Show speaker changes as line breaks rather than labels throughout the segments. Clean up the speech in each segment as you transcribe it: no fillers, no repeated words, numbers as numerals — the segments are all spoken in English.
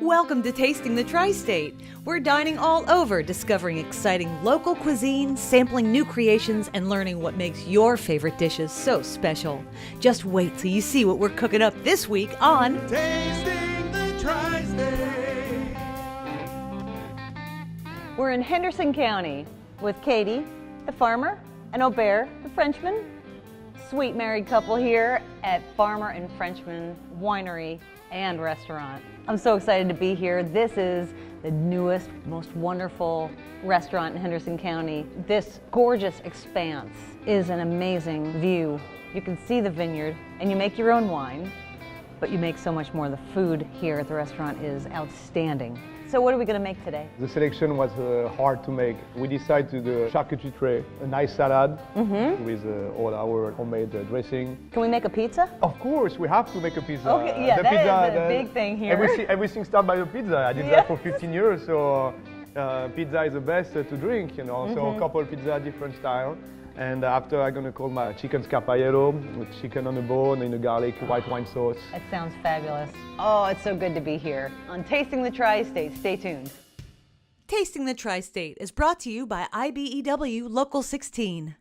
Welcome to Tasting the Tri-State. We're dining all over, discovering exciting local cuisine, sampling new creations, and learning what makes your favorite dishes so special. Just wait till you see what we're cooking up this week on
Tasting the Tri-State.
We're in Henderson County with Katie, the farmer, and Aubert, the Frenchman. Sweet married couple here at Farmer and Frenchman Winery and Restaurant. I'm so excited to be here. This is the newest, most wonderful restaurant in Henderson County. This gorgeous expanse is an amazing view. You can see the vineyard and you make your own wine, but you make so much more. The food here at the restaurant is outstanding. So what are we going to make today?
The selection was hard to make. We decided to do a charcuterie tray, a nice salad with all our homemade dressing.
Can we make a pizza?
Of course, we have to make a pizza.
Okay, yeah, that is a big thing here.
Everything starts by a pizza. I did that for 15 years, so pizza is the best to drink, you know. So a couple pizza, different style. And after I'm gonna cook my chicken scarpaiello with chicken on the bone in a garlic white wine sauce.
That sounds fabulous. Oh, it's so good to be here on Tasting the Tri-State. Stay tuned.
Tasting the Tri-State is brought to you by IBEW Local 16.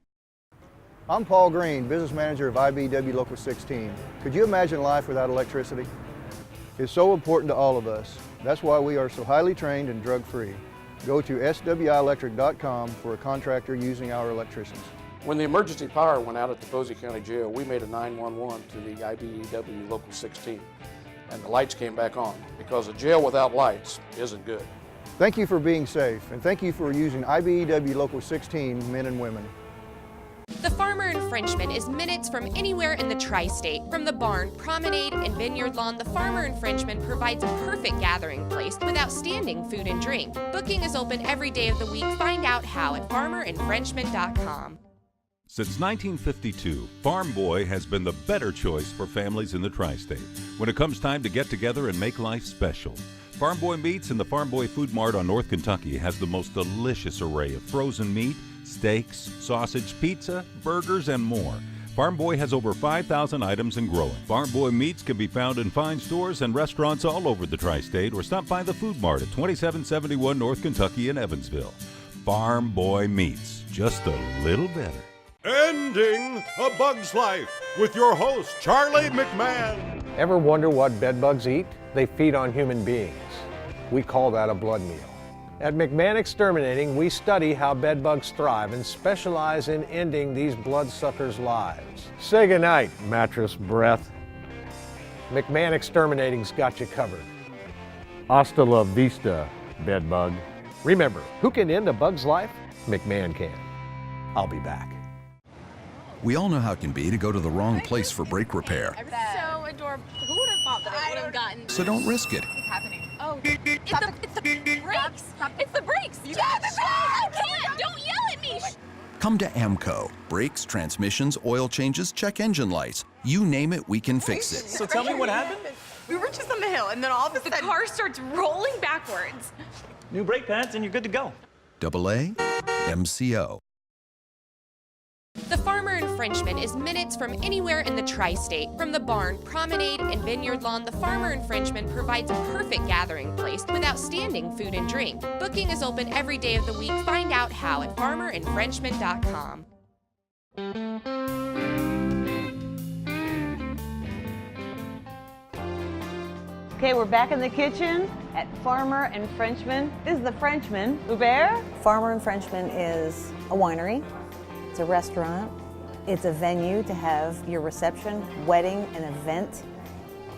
I'm Paul Green, business manager of IBEW Local 16. Could you imagine life without electricity? It's so important to all of us. That's why we are so highly trained and drug-free. Go to swielectric.com for a contractor using our electricians.
When the emergency power went out at the Posey County Jail, we made a 911 to the IBEW Local 16, and the lights came back on, because a jail without lights isn't good.
Thank you for being safe, and thank you for using IBEW Local 16 men and women.
The Farmer and Frenchman is minutes from anywhere in the Tri-State. From the barn, promenade, and vineyard lawn, the Farmer and Frenchman provides a perfect gathering place with outstanding food and drink. Booking is open every day of the week. Find out how at farmerandfrenchman.com.
Since 1952, Farm Boy has been the better choice for families in the Tri-State when it comes time to get together and make life special. Farm Boy Meats in the Farm Boy Food Mart on North Kentucky has the most delicious array of frozen meat, steaks, sausage, pizza, burgers, and more. Farm Boy has over 5,000 items and growing. Farm Boy Meats can be found in fine stores and restaurants all over the Tri-State, or stop by the Food Mart at 2771 North Kentucky in Evansville. Farm Boy Meats, just a little better.
Ending a Bug's Life with your host, Charlie McMahon.
Ever wonder what bedbugs eat? They feed on human beings. We call that a blood meal. At McMahon Exterminating, we study how bedbugs thrive and specialize in ending these bloodsuckers' lives. Say goodnight, mattress breath. McMahon Exterminating's got you covered. Hasta la vista, bedbug. Remember, who can end a bug's life? McMahon can. I'll be back.
We all know how it can be to go to the wrong place for brake repair.
So adorable. Who would have thought that I would have gotten?
So don't risk it.
What's happening? Oh, it's the brakes. It's the brakes. I can't. Don't yell at me.
Come to AMCO. Brakes, transmissions, oil changes, check engine lights. You name it, we can fix it.
So tell me what happened?
We were just on the hill, and then all of a sudden, the car starts rolling backwards.
New brake pads, and you're good to go.
AA MCO.
The Farmer and Frenchman is minutes from anywhere in the Tri-State. From the barn, promenade, and vineyard lawn, the Farmer and Frenchman provides a perfect gathering place with outstanding food and drink. Booking is open every day of the week. Find out how at farmerandfrenchman.com.
Okay, we're back in the kitchen at Farmer and Frenchman. This is the Frenchman. Hubert?
Farmer and Frenchman is a winery. It's a restaurant. It's a venue to have your reception, wedding, an event.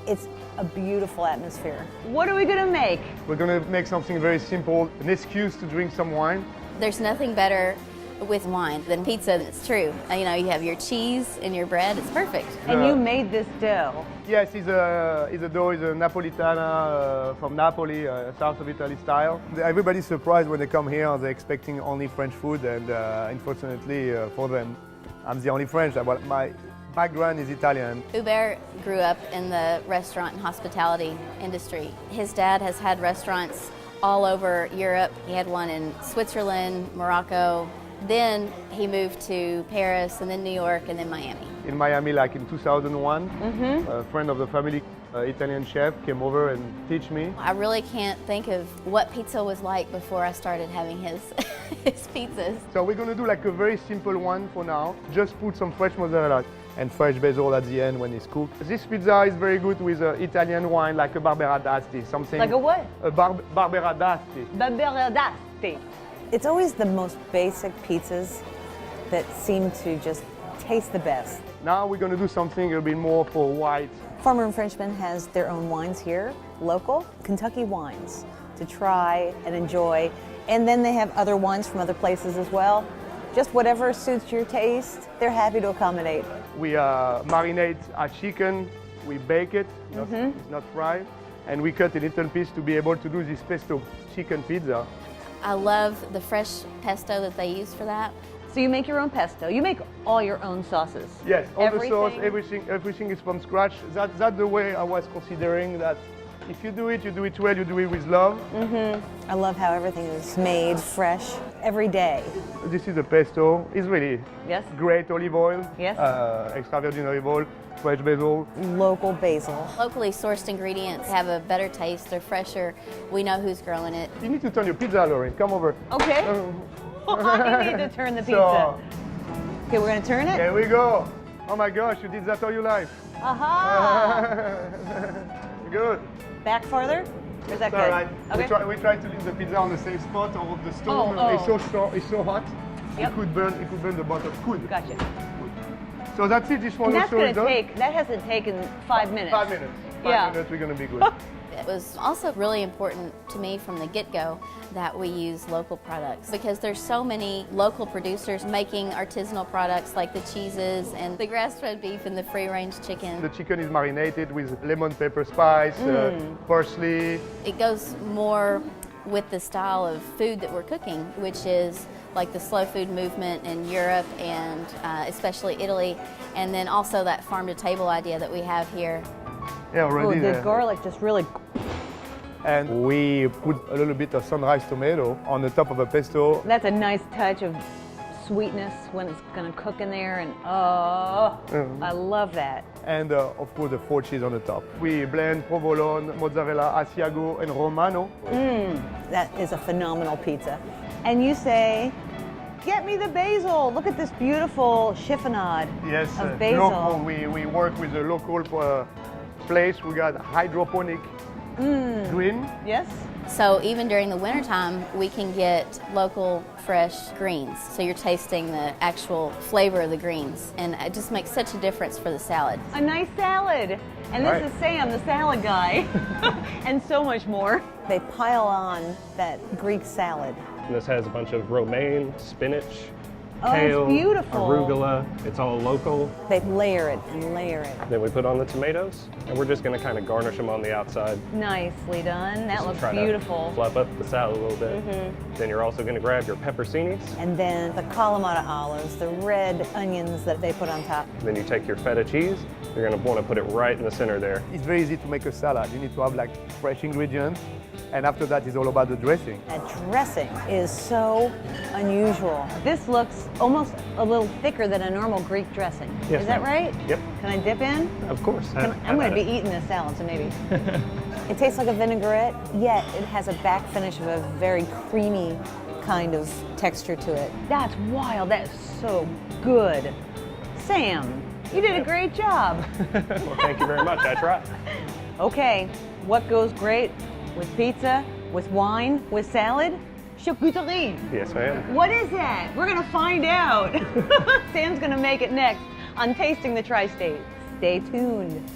It's a beautiful atmosphere.
What are we gonna make?
We're gonna make something very simple, an excuse to drink some wine.
There's nothing better with wine than pizza. It's true. You know, you have your cheese and your bread. It's perfect.
And you made this dough.
Yes, it's a dough, it's a Napolitana from Napoli, south of Italy style. Everybody's surprised when they come here. They're expecting only French food, and unfortunately for them, I'm the only French. But my background is Italian.
Hubert grew up in the restaurant and hospitality industry. His dad has had restaurants all over Europe. He had one in Switzerland, Morocco. Then he moved to Paris, and then New York, and then Miami.
In Miami, like in 2001, a friend of the family Italian chef came over and teach me.
I really can't think of what pizza was like before I started having his, his pizzas.
So we're going to do like a very simple one for now. Just put some fresh mozzarella and fresh basil at the end when it's cooked. This pizza is very good with Italian wine like a Barbera d'Asti. Something
Like a what?
A Barbera d'Asti.
Barbera d'Asti.
It's always the most basic pizzas that seem to just taste the best.
Now we're going to do something a little bit more for white.
Farmer and Frenchman has their own wines here, local Kentucky wines, to try and enjoy. And then they have other wines from other places as well. Just whatever suits your taste, they're happy to accommodate.
We marinate our chicken, we bake it, it's not fried, and we cut a little piece to be able to do this pesto chicken pizza.
I love the fresh pesto that they use for that.
So you make your own pesto. You make all your own sauces.
Yes, all
Everything?
the sauce, everything is from scratch. That's the way I was considering that if you do it well, you do it with love.
I love how everything is made fresh every day.
This is a pesto. It's really great olive oil, extra virgin olive oil, fresh basil.
Local basil.
Locally sourced ingredients have a better taste, they're fresher, we know who's growing it.
You need to turn your pizza, Lauren. Come over.
Okay. I need to turn the pizza. Okay, we're going to turn it?
Here we go. Oh my gosh, you did that all your life.
Aha!
Good.
Back farther? Or is that
It's
good?
all right.
Okay.
We try to leave the pizza on the safe spot of the stove.
Oh.
It's so hot.
Yep.
It could burn the bottom. Could.
Gotcha.
So that's it. This one
And that's
also
going
is
to
done.
take, that hasn't taken 5 minutes.
5 minutes. 5 minutes, we're going to be good.
It was also really important to me from the get-go that we use local products because there's so many local producers making artisanal products like the cheeses and the grass-fed beef and the free-range chicken.
The chicken is marinated with lemon pepper spice, parsley.
It goes more with the style of food that we're cooking, which is like the slow food movement in Europe and especially Italy, and then also that farm-to-table idea that we have here.
Yeah, already
the garlic just really...
And we put a little bit of sunrise tomato on the top of a pesto.
That's a nice touch of sweetness when it's going to cook in there, and oh, I love that.
And of course the four cheese on the top. We blend provolone, mozzarella, Asiago, and Romano.
That is a phenomenal pizza.
And you say, get me the basil. Look at this beautiful chiffonade of basil.
Local. We work with a local place. We got hydroponic green.
Yes.
So even during the wintertime, we can get local fresh greens. So you're tasting the actual flavor of the greens, and it just makes such a difference for the salad.
A nice salad. And this is Sam, the salad guy, and so much more.
They pile on that Greek salad.
This has a bunch of romaine, spinach,
Oh,
kale,
it's beautiful.
arugula. It's all local.
They layer it and layer it.
Then we put on the tomatoes, and we're just going to kind of garnish them on the outside.
Nicely done. That
Just
looks
try
beautiful.
to fluff up the salad a little bit. Then you're also going to grab your pepperoncinis.
And then the Kalamata olives, the red onions that they put on top.
Then you take your feta cheese. You're going to want to put it right in the center there.
It's very easy to make a salad. You need to have like fresh ingredients. And after that, it's all about the dressing.
That dressing is so unusual.
This looks almost a little thicker than a normal Greek dressing.
Yes,
Is that
ma'am.
right?
Yep.
Can I dip in?
Of course.
I'm going to be eating this salad, so maybe.
It tastes like a vinaigrette, yet it has a back finish of a very creamy kind of texture to it.
That's wild. That is so good. Sam, you did a great job.
Well, thank you very much. I tried.
Okay, what goes great with pizza, with wine, with salad? Charcuterie.
Yes, ma'am.
What is that? We're gonna find out. Sam's gonna make it next on Tasting the Tri-State. Stay tuned.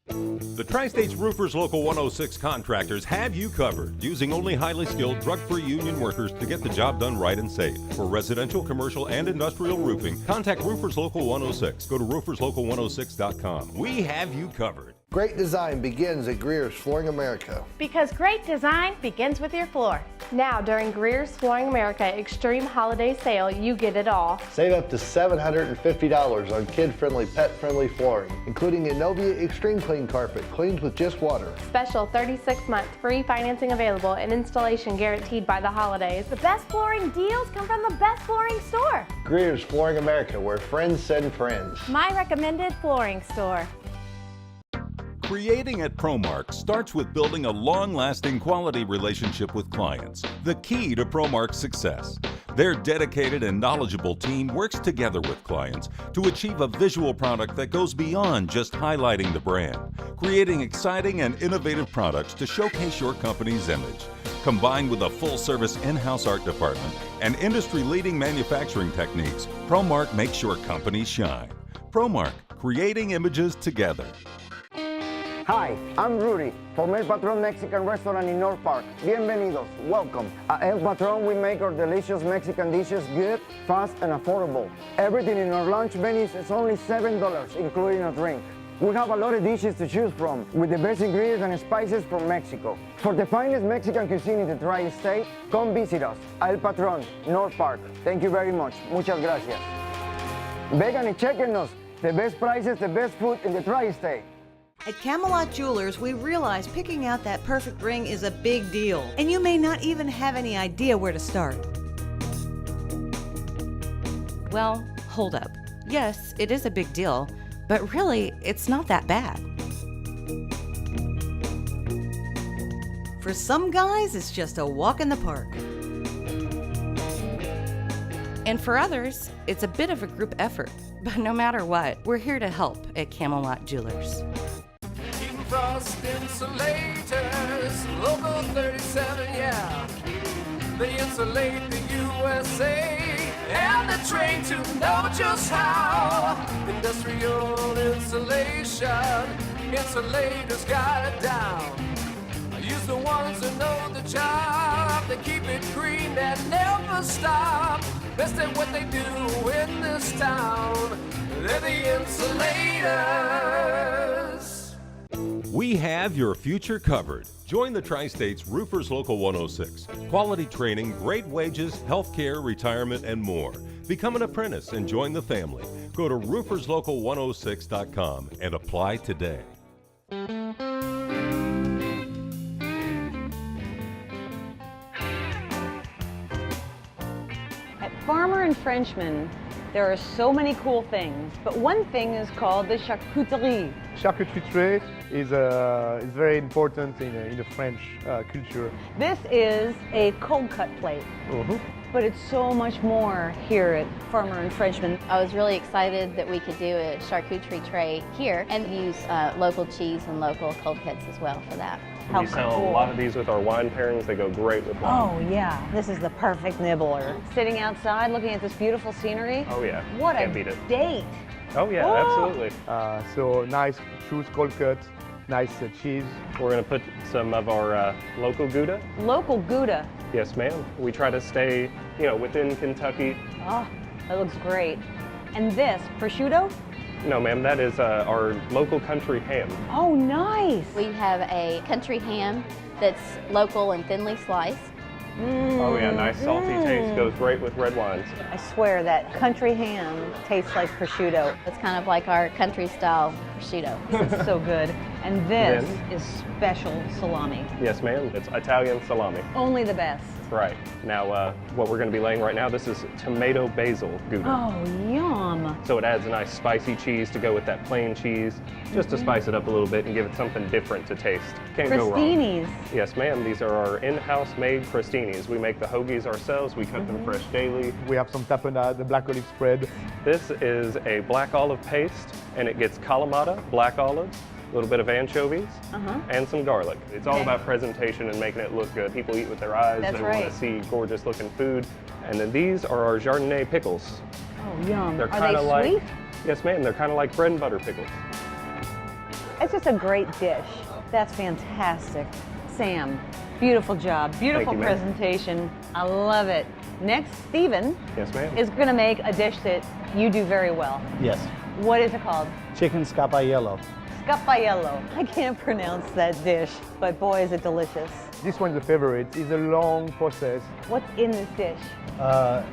The Tri-State's Roofers Local 106 contractors have you covered, using only highly skilled, drug-free union workers to get the job done right and safe. For residential, commercial, and industrial roofing, contact Roofers Local 106. Go to rooferslocal106.com. We have you covered.
Great design begins at Greer's Flooring America.
Because great design begins with your floor. Now, during Greer's Flooring America Extreme Holiday Sale, you get it all.
Save up to $750 on kid-friendly, pet-friendly flooring, including Innovia Extreme Clean Carpet, cleans with just water.
Special 36-month free financing available and installation guaranteed by the holidays.
The best flooring deals come from the best flooring store.
Greer's Flooring America, where friends send friends.
My recommended flooring store.
Creating at ProMark starts with building a long-lasting quality relationship with clients, the key to ProMark's success. Their dedicated and knowledgeable team works together with clients to achieve a visual product that goes beyond just highlighting the brand, creating exciting and innovative products to showcase your company's image. Combined with a full-service in-house art department and industry-leading manufacturing techniques, ProMark makes your company shine. ProMark, creating images together.
Hi, I'm Rudy from El Patron Mexican Restaurant in North Park. Bienvenidos, welcome. At El Patron, we make our delicious Mexican dishes good, fast, and affordable. Everything in our lunch menus is only $7, including a drink. We have a lot of dishes to choose from, with the best ingredients and spices from Mexico. For the finest Mexican cuisine in the tri-state, come visit us, El Patron, North Park. Thank you very much. Muchas gracias. Vegan y chequenos, the best prices, the best food in the tri-state.
At Camelot Jewelers, we realize picking out that perfect ring is a big deal, and you may not even have any idea where to start. Well, hold up. Yes, it is a big deal, but really, it's not that bad. For some guys, it's just a walk in the park. And for others, it's a bit of a group effort. But no matter what, we're here to help at Camelot Jewelers.
Frost insulators, local 37, yeah. They insulate the USA and they're trained to know just how. Industrial insulation, insulators got it down. I use the ones that know the job. They keep it green and never stop. Best at what they do in this town. They're the insulators.
We have your future covered. Join the Tri-States Roofers Local 106. Quality training, great wages, health care, retirement, and more. Become an apprentice and join the family. Go to rooferslocal106.com and apply today.
At Farmer and Frenchman, there are so many cool things, but one thing is called the charcuterie.
Charcuterie tray is very important in the French culture.
This is a cold cut plate, but it's so much more here at Farmer and Frenchman.
I was really excited that we could do a charcuterie tray here and use local cheese and local cold cuts as well for that.
We sell a lot of these with our wine pairings. They go great with wine.
Oh yeah, this is the perfect nibbler. Sitting outside looking at this beautiful scenery.
Oh yeah,
What
can't
a
beat it.
date.
Oh yeah, absolutely.
So nice choose cold cut, nice cheese.
We're going to put some of our local Gouda.
Local Gouda.
Yes, ma'am. We try to stay, within Kentucky.
Oh, that looks great. And this, prosciutto?
No, ma'am, that is our local country ham.
Oh, nice.
We have a country ham that's local and thinly sliced.
Oh yeah, nice salty taste, goes great with red wines.
I swear that country ham tastes like prosciutto.
It's kind of like our country style prosciutto.
It's so good. And this is special salami.
Yes, ma'am, it's Italian salami.
Only the best.
Right. Now, what we're going to be laying right now, this is tomato basil Gouda.
Oh, yum.
So it adds a nice spicy cheese to go with that plain cheese, just to spice it up a little bit and give it something different to taste. Can't go wrong.
Crostinis.
Yes, ma'am. These are our in-house made crostinis. We make the hoagies ourselves. We cut them fresh daily.
We have some tapenade, the black olive spread.
This is a black olive paste, and it gets Kalamata, black olives, a little bit of anchovies, and some garlic. It's all about presentation and making it look good. People eat with their eyes.
That's
they
right.
want to see gorgeous looking food. And then these are our Jardinay pickles.
Oh, yum.
They're
Are
kind
they
of like,
sweet?
yes ma'am, they're kind of like bread and butter pickles.
It's just a great dish. That's fantastic. Sam, beautiful job. Beautiful
Thank you, ma'am.
presentation. I love it. Next, Stephen
Yes ma'am.
is going to make a dish that you do very well.
Yes,
What is it called?
chicken scapaiello.
Scapaiello. I can't pronounce that dish, but boy, is it delicious.
This one's a favorite. It's a long process.
What's in this dish?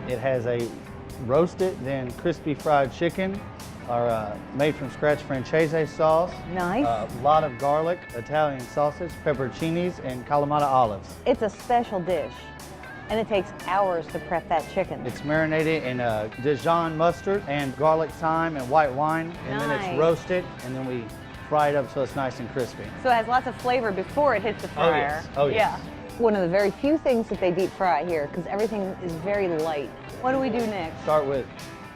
It has a roasted, then crispy fried chicken, our made from scratch Francese sauce.
Nice.
A lot of garlic, Italian sausage, pepperoncinis, and Kalamata olives.
It's a special dish, and it takes hours to prep that chicken.
It's marinated in Dijon mustard and garlic, thyme, and white wine, and then
Nice.
it's roasted, and then we fry it up so it's nice and crispy.
So it has lots of flavor before it hits the fryer.
yes. Oh, yes.
Yeah. One of the very few things that they deep fry here because everything is very light. What do we do next?
Start with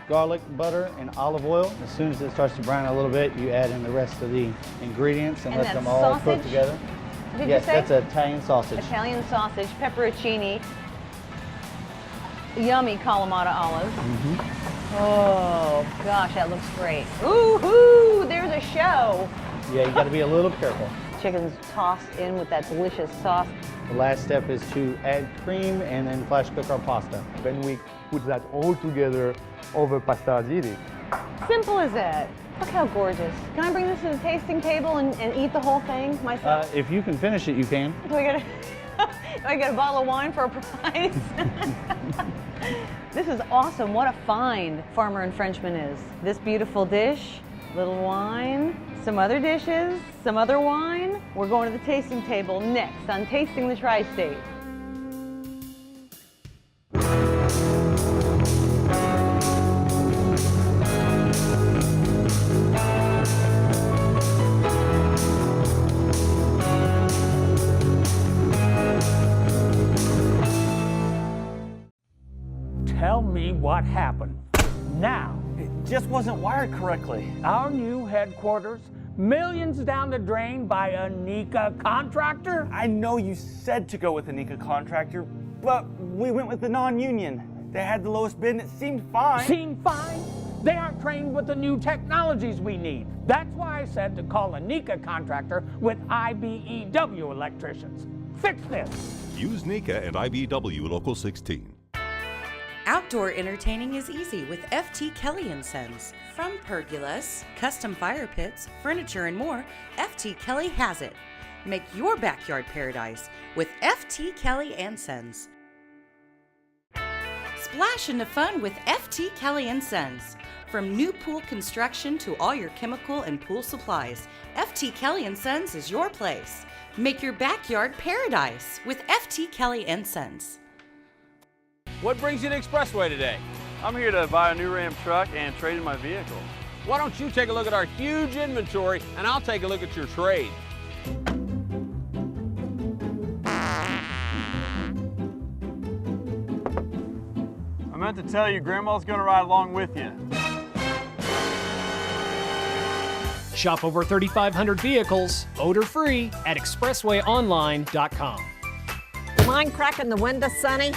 garlic, butter, and olive oil. As soon as it starts to brown a little bit, you add in the rest of the ingredients and let them all cook together.
Did
yes,
you say?
that's Italian sausage.
Italian sausage, pepperoncini, yummy Kalamata olives. Oh gosh, that looks great. Ooh, there's a show.
Yeah, you got to be a little careful.
Chicken's tossed in with that delicious sauce.
The last step is to add cream and then flash cook our pasta.
Then we put that all together over pasta ziti.
Simple as that. Look how gorgeous. Can I bring this to the tasting table and eat the whole thing myself?
If you can finish it, you can.
Do I get a bottle of wine for a price? This is awesome. What a find Farmer and Frenchman is. This beautiful dish, little wine, some other dishes, some other wine. We're going to the tasting table next on Tasting the Tri-State.
Tell me what happened. Now.
It just wasn't wired correctly.
Our new headquarters, millions down the drain by a Nika contractor?
I know you said to go with a Nika contractor, but we went with the non-union. They had the lowest bid and it seemed fine.
Seemed fine? They aren't trained with the new technologies we need. That's why I said to call a Nika contractor with IBEW electricians. Fix this.
Use Nika and IBEW Local 16.
Outdoor entertaining is easy with FT Kelly & Sons. From pergolas, custom fire pits, furniture, and more, FT Kelly has it. Make your backyard paradise with FT Kelly & Sons. Splash into fun with FT Kelly & Sons. From new pool construction to all your chemical and pool supplies, FT Kelly & Sons is your place. Make your backyard paradise with FT Kelly & Sons.
What brings you to Expressway today?
I'm here to buy a new Ram truck and trade in my vehicle.
Why don't you take a look at our huge inventory and I'll take a look at your trade.
I meant to tell you, Grandma's gonna ride along with you.
Shop over 3,500 vehicles, odor-free, at expresswayonline.com.
Mind cracking the window, Sonny?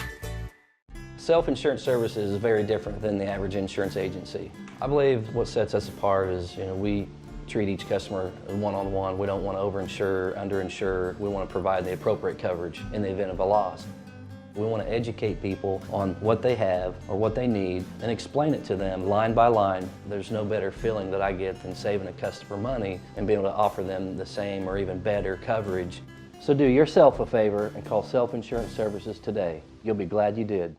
Self-insurance services is very different than the average insurance agency. I believe what sets us apart is, we treat each customer one-on-one. We don't want to overinsure, underinsure. We want to provide the appropriate coverage in the event of a loss. We want to educate people on what they have or what they need and explain it to them line by line. There's no better feeling that I get than saving a customer money and being able to offer them the same or even better coverage. So do yourself a favor and call Self-Insurance Services today. You'll be glad you did.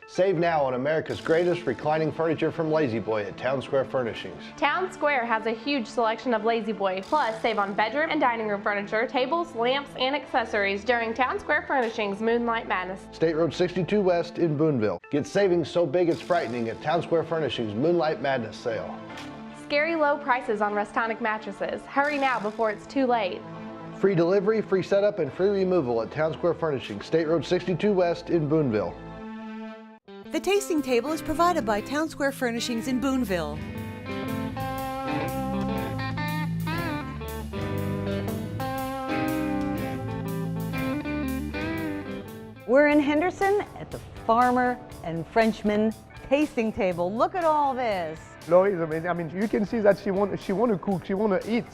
Save now on America's greatest reclining furniture from Lazy Boy at Town Square Furnishings.
Town Square has a huge selection of Lazy Boy, plus save on bedroom and dining room furniture, tables, lamps, and accessories during Town Square Furnishings Moonlight Madness.
State Road 62 West in Boonville. Get savings so big it's frightening at Town Square Furnishings Moonlight Madness sale.
Scary low prices on Restonic mattresses. Hurry now before it's too late.
Free delivery, free setup, and free removal at Town Square Furnishings, State Road 62 West in Boonville.
The tasting table is provided by Town Square Furnishings in Boonville.
We're in Henderson at the Farmer and Frenchman tasting table. Look at all this.
Lori is amazing. I mean, you can see that she want to cook, she want to eat,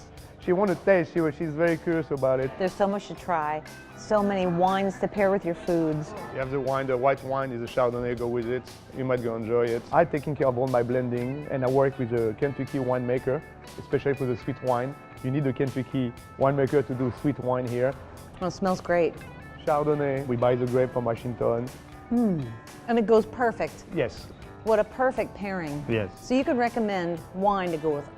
she want to taste. She's very curious about it.
There's so much to try, so many wines to pair with your foods.
You have the wine, the white wine is a Chardonnay, go with it. You might go enjoy it. I'm taking care of all my blending, and I work with a Kentucky winemaker, especially for the sweet wine. You need a Kentucky winemaker to do sweet wine here.
Oh, it smells great.
Chardonnay, we buy the grape from Washington.
And it goes perfect.
Yes.
What a perfect pairing.
Yes.
So you could recommend wine to go with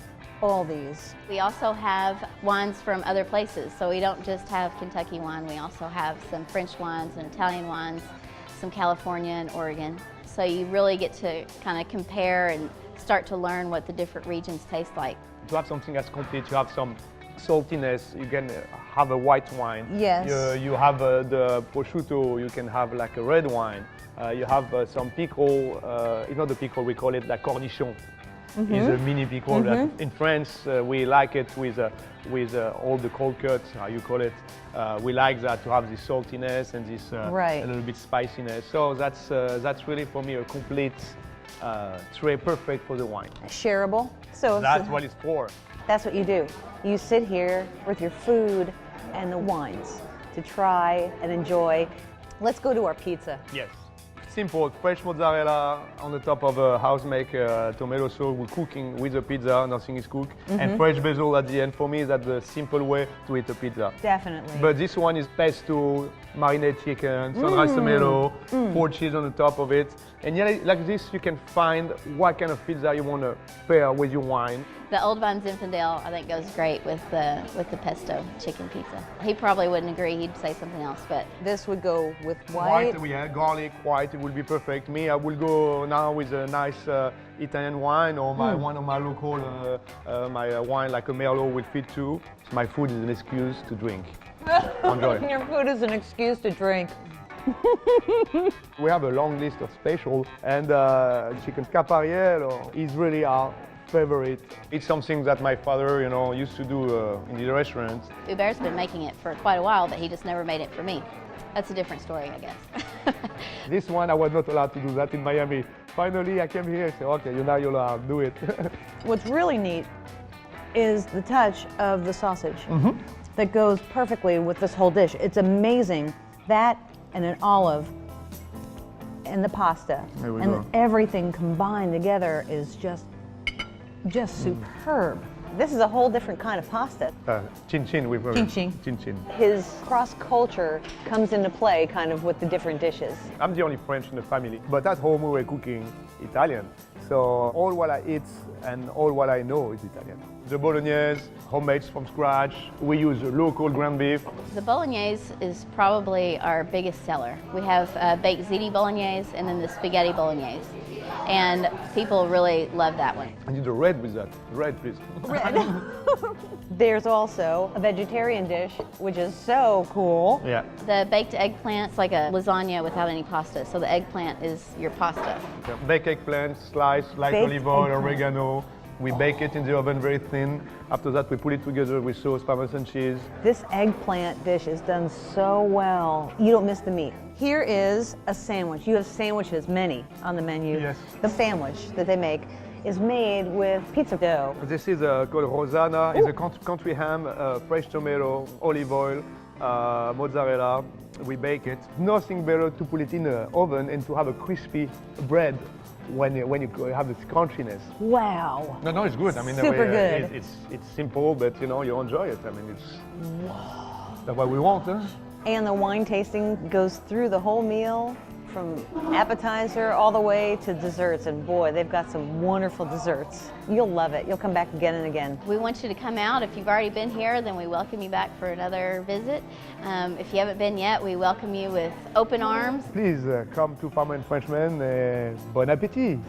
all these.
We also have wines from other places, so we don't just have Kentucky wine, we also have some French wines and Italian wines, some California and Oregon. So you really get to kind of compare and start to learn what the different regions taste like.
To have something as complete, you have some saltiness, you can have a white wine.
Yes.
You have the prosciutto, you can have like a red wine. You have some pickle, it's not the pickle, we call it la cornichon. It's a mini pickle that in France we like it with all the cold cuts, how you call it. We like that to have this saltiness and this a little bit spiciness. So that's really for me a complete tray, perfect for the wine.
Shareable. So
that's what it's for.
That's what you do. You sit here with your food and the wines to try and enjoy. Let's go to our pizza.
Yes. Simple, fresh mozzarella on the top of a house-make tomato sauce. We're cooking with the pizza, nothing is cooked. And fresh basil at the end. For me, that's the simple way to eat a pizza.
Definitely.
But this one is pesto, marinated chicken, sunrise tomato, 4 cheese on the top of it. And yeah, like this, you can find what kind of pizza you want to pair with your wine.
The Old Vine Zinfandel, I think, goes great with the pesto chicken pizza. He probably wouldn't agree, he'd say something else, but
this would go with white.
Yeah, garlic, white, it will be perfect. Me, I will go now with a nice Italian wine or one of my local, my wine like a Merlot will fit too. My food is an excuse to drink. Enjoy.
Your food is an excuse to drink.
We have a long list of specials, and chicken capariello is really our favorite. It's something that my father, used to do in the restaurant.
Hubert's been making it for quite a while, but he just never made it for me. That's a different story, I guess.
This one, I was not allowed to do that in Miami. Finally, I came here and said, okay, now you're allowed to do it.
What's really neat is the touch of the sausage that goes perfectly with this whole dish. It's amazing. That and an olive and the pasta and everything combined together is just superb. This is a whole different kind of pasta.
Chin-chin. Chin-chin.
His cross-culture comes into play kind of with the different dishes.
I'm the only French in the family, but at home we were cooking Italian. So all what I eat and all what I know is Italian. The bolognese, homemade from scratch. We use local ground beef.
The bolognese is probably our biggest seller. We have baked ziti bolognese and then the spaghetti bolognese. And people really love that one.
I need the red with that. Red, please.
Red. There's also a vegetarian dish, which is so cool.
Yeah.
The baked eggplant is like a lasagna without any pasta. So the eggplant is your pasta.
Yeah. Baked eggplant, sliced, light olive oil, oregano. We bake it in the oven very thin. After that, we put it together with sauce, Parmesan cheese.
This eggplant dish is done so well. You don't miss the meat. Here is a sandwich. You have sandwiches, many, on the menu.
Yes.
The sandwich that they make is made with pizza dough.
This is called Rosanna. It's a country ham, fresh tomato, olive oil, mozzarella. We bake it. Nothing better to put it in the oven and to have a crispy bread when you have this crunchiness.
Wow.
No, it's good. I mean,
super good.
It's simple, but you enjoy it. I mean, that's what we want, huh?
And the wine tasting goes through the whole meal, from appetizer all the way to desserts. And boy, they've got some wonderful desserts. You'll love it. You'll come back again and again.
We want you to come out. If you've already been here, then we welcome you back for another visit. If you haven't been yet, we welcome you with open arms.
Please come to Farmer and Frenchman. Bon appétit.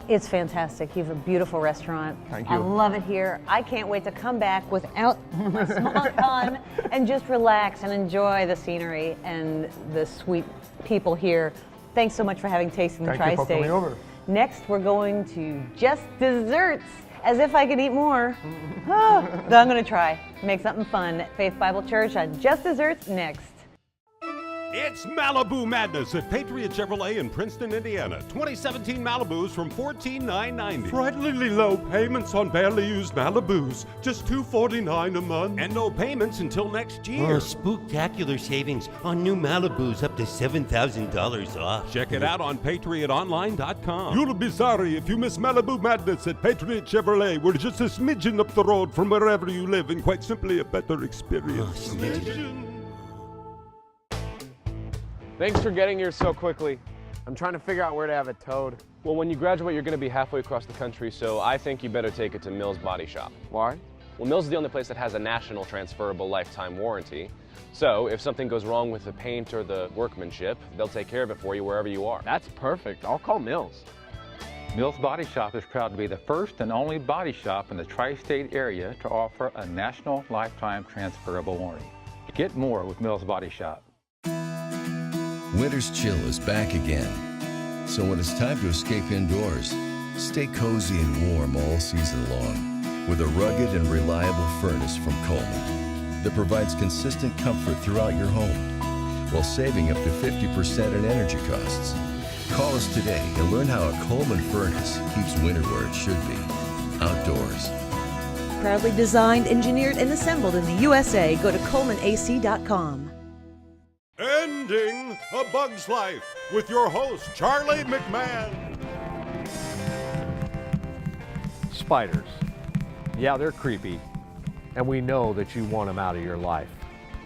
It's fantastic. You have a beautiful restaurant.
Thank you.
I love it here. I can't wait to come back without my smock on and just relax and enjoy the scenery and the sweet people here. Thanks so much for having Tasting the Tri-State.
Thank you for coming over.
Next, we're going to Just Desserts. As if I could eat more. Oh, but I'm going to try. Make something fun. Faith Bible Church on Just Desserts next.
It's Malibu Madness at Patriot Chevrolet in Princeton, Indiana. 2017 Malibus from $14,990.
Frighteningly low payments on barely used Malibus. Just $249 a month.
And no payments until next year.
Oh, spectacular savings on new Malibus up to $7,000 off.
Check it out on patriotonline.com.
You'll be sorry if you miss Malibu Madness at Patriot Chevrolet. We're just a smidgen up the road from wherever you live, and quite simply a better experience.
Oh, smidgen.
Thanks for getting here so quickly. I'm trying to figure out where to have it towed.
Well, when you graduate, you're going to be halfway across the country, so I think you better take it to Mills Body Shop. Why? Well, Mills is the only place that has a national transferable lifetime warranty. So if something goes wrong with the paint or the workmanship, they'll take care of it for you wherever you are.
That's perfect. I'll call Mills.
Mills Body Shop is proud to be the first and only body shop in the tri-state area to offer a national lifetime transferable warranty. Get more with Mills Body Shop.
Winter's chill is back again. So when it's time to escape indoors, stay cozy and warm all season long with a rugged and reliable furnace from Coleman that provides consistent comfort throughout your home while saving up to 50% in energy costs. Call us today and learn how a Coleman furnace keeps winter where it should be, outdoors.
Proudly designed, engineered, and assembled in the USA. Go to ColemanAC.com.
Ending A Bug's Life with your host, Charlie McMahon.
Spiders. Yeah, they're creepy, and we know that you want them out of your life.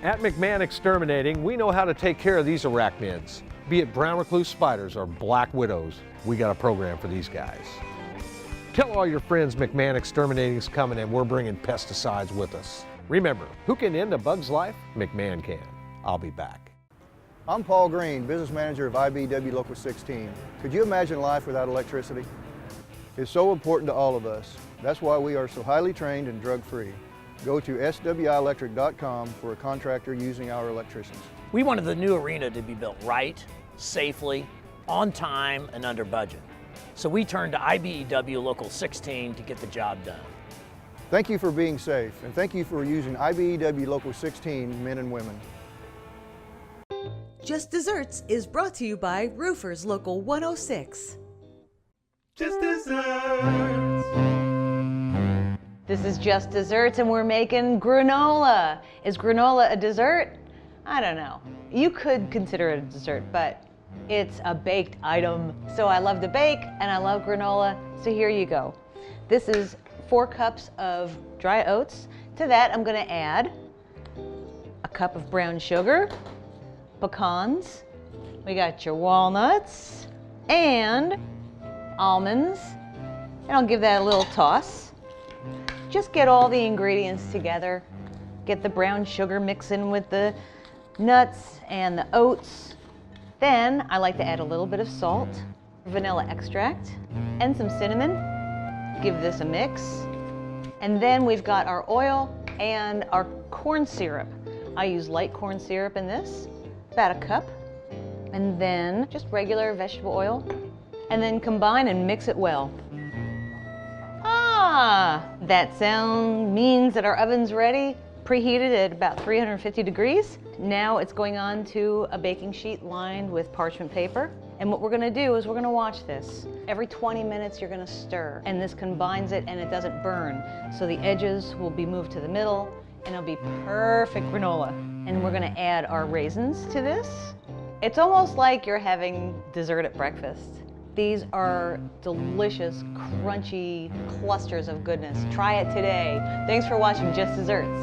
At McMahon Exterminating, we know how to take care of these arachnids. Be it brown recluse spiders or black widows, we got a program for these guys. Tell all your friends McMahon Exterminating's coming and we're bringing pesticides with us. Remember, who can end a bug's life? McMahon can. I'll be back.
I'm Paul Green, business manager of IBEW Local 16. Could you imagine life without electricity? It's so important to all of us. That's why we are so highly trained and drug-free. Go to swielectric.com for a contractor using our electricians.
We wanted the new arena to be built right, safely, on time, and under budget. So we turned to IBEW Local 16 to get the job done.
Thank you for being safe, and thank you for using IBEW Local 16 men and women.
Just Desserts is brought to you by Roofers Local 106. Just Desserts.
This is Just Desserts, and we're making granola. Is granola a dessert? I don't know. You could consider it a dessert, but it's a baked item. So I love to bake, and I love granola, so here you go. This is 4 cups of dry oats. To that, I'm gonna add a cup of brown sugar, pecans, we got your walnuts, and almonds, and I'll give that a little toss. Just get all the ingredients together. Get the brown sugar mix in with the nuts and the oats. Then I like to add a little bit of salt, vanilla extract, and some cinnamon. Give this a mix. And then we've got our oil and our corn syrup. I use light corn syrup in this, about a cup. And then just regular vegetable oil. And then combine and mix it well. That sound means that our oven's ready, preheated at about 350 degrees. Now it's going on to a baking sheet lined with parchment paper. And what we're gonna do is we're gonna watch this. Every 20 minutes you're gonna stir, and this combines it and it doesn't burn. So the edges will be moved to the middle and it'll be perfect granola. And we're gonna add our raisins to this. It's almost like you're having dessert at breakfast. These are delicious, crunchy clusters of goodness. Try it today. Thanks for watching Just Desserts.